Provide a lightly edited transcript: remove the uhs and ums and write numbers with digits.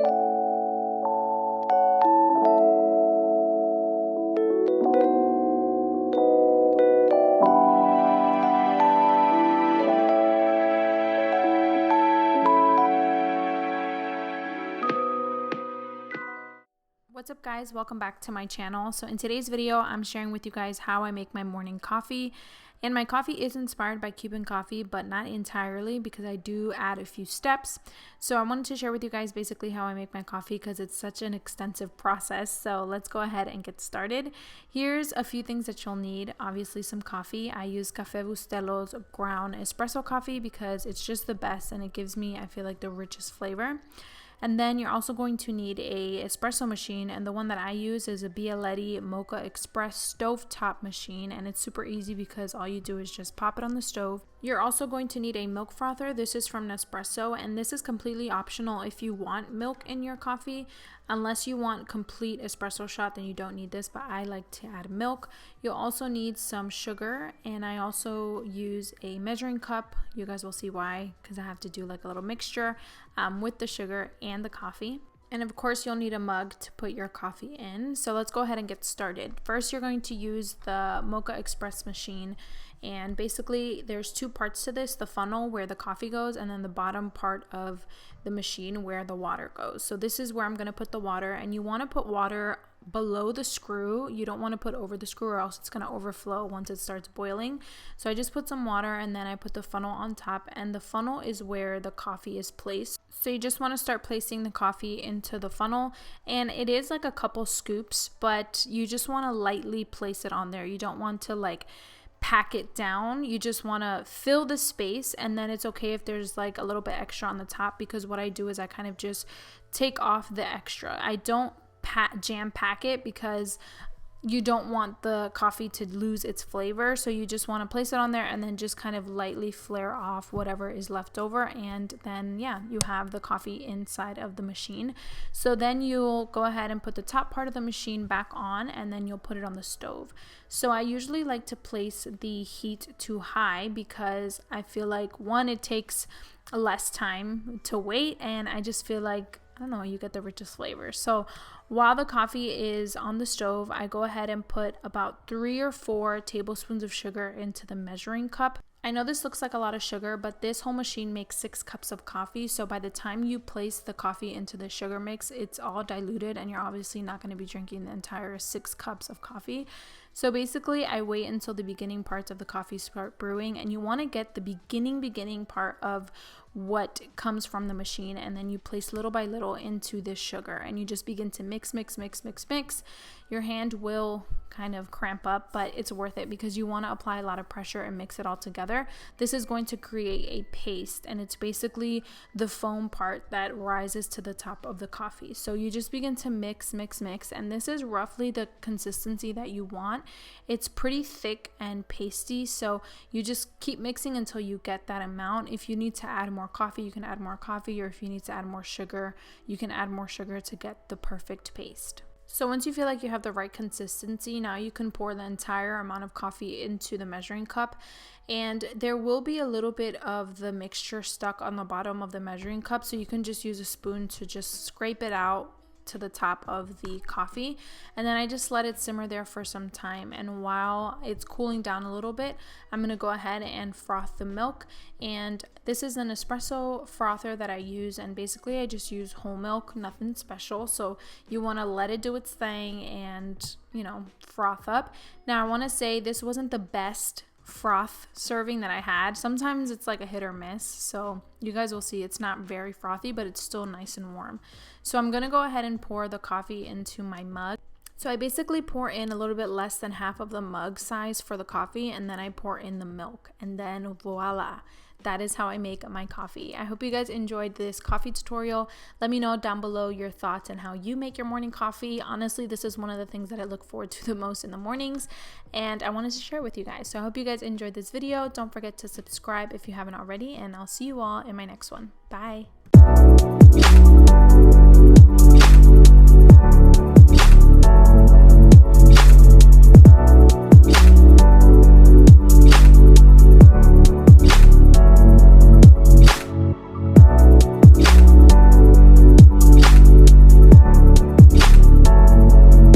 What's up guys, welcome back to my channel. So in today's video I'm sharing with you guys how I make my morning coffee, and my coffee is inspired by Cuban coffee, but not entirely because I do add a few steps. So I wanted to share with you guys basically how I make my coffee because it's such an extensive process. So let's go ahead and get started. Here's a few things that you'll need. Obviously some coffee. I use Café Bustelo's ground espresso coffee because it's just the best and it gives me, I feel like, the richest flavor. And then you're also going to need a espresso machine, and the one that I use is a Bialetti Mocha Express stovetop machine, and it's super easy because all you do is just pop it on the stove. You're also going to need a milk frother. This is from Nespresso, and this is completely optional if you want milk in your coffee. Unless you want complete espresso shot, then you don't need this, but I like to add milk. You'll also need some sugar, and I also use a measuring cup. You guys will see why, because I have to do like a little mixture with the sugar and the coffee. And of course you'll need a mug to put your coffee in. So let's go ahead and get started. First you're going to use the Mocha Express machine, and basically there's two parts to this: the funnel where the coffee goes, and then the bottom part of the machine where the water goes. So this is where I'm going to put the water, and you want to put water below the screw. You don't want to put over the screw or else it's going to overflow once it starts boiling. So I just put some water and then I put the funnel on top, and the funnel is where the coffee is placed. So you just want to start placing the coffee into the funnel, and it is like a couple scoops, but you just want to lightly place it on there. You don't want to like pack it down. You just want to fill the space, and then it's okay if there's like a little bit extra on the top, because what I do is I kind of just take off the extra. I don't jam pack it because you don't want the coffee to lose its flavor. So you just want to place it on there and then just kind of lightly flare off whatever is left over, and then yeah, you have the coffee inside of the machine. So then you'll go ahead and put the top part of the machine back on, and then you'll put it on the stove. So I usually like to place the heat to high because I feel like, one, it takes less time to wait, and I just feel like, I don't know, you get the richest flavor. So while the coffee is on the stove, I go ahead and put about 3 or 4 tablespoons of sugar into the measuring cup. I know this looks like a lot of sugar, but this whole machine makes 6 cups of coffee. So by the time you place the coffee into the sugar mix, it's all diluted, and you're obviously not going to be drinking the entire 6 cups of coffee. So basically I wait until the beginning parts of the coffee start brewing, and you want to get the beginning part of what comes from the machine, and then you place little by little into this sugar, and you just begin to mix. Your hand will kind of cramp up, but it's worth it because you want to apply a lot of pressure and mix it all together. This is going to create a paste, and it's basically the foam part that rises to the top of the coffee. So you just begin to mix, and this is roughly the consistency that you want. It's pretty thick and pasty, so you just keep mixing until you get that amount. If you need to add more coffee, you can add more coffee, or if you need to add more sugar, you can add more sugar to get the perfect paste. So once you feel like you have the right consistency, now you can pour the entire amount of coffee into the measuring cup, and there will be a little bit of the mixture stuck on the bottom of the measuring cup, so you can just use a spoon to just scrape it out to the top of the coffee. And then I just let it simmer there for some time, and while it's cooling down a little bit, I'm gonna go ahead and froth the milk. And this is an espresso frother that I use, and basically I just use whole milk, nothing special. So you want to let it do its thing and, you know, froth up. Now I want to say this wasn't the best froth serving that I had. Sometimes it's like a hit or miss, so you guys will see it's not very frothy, but it's still nice and warm. So I'm gonna go ahead and pour the coffee into my mug. So I basically pour in a little bit less than half of the mug size for the coffee, and then I pour in the milk, and then voila, that is how I make my coffee. I hope you guys enjoyed this coffee tutorial. Let me know down below your thoughts and how you make your morning coffee. Honestly, this is one of the things that I look forward to the most in the mornings, and I wanted to share with you guys. So I hope you guys enjoyed this video. Don't forget to subscribe if you haven't already, and I'll see you all in my next one. Bye.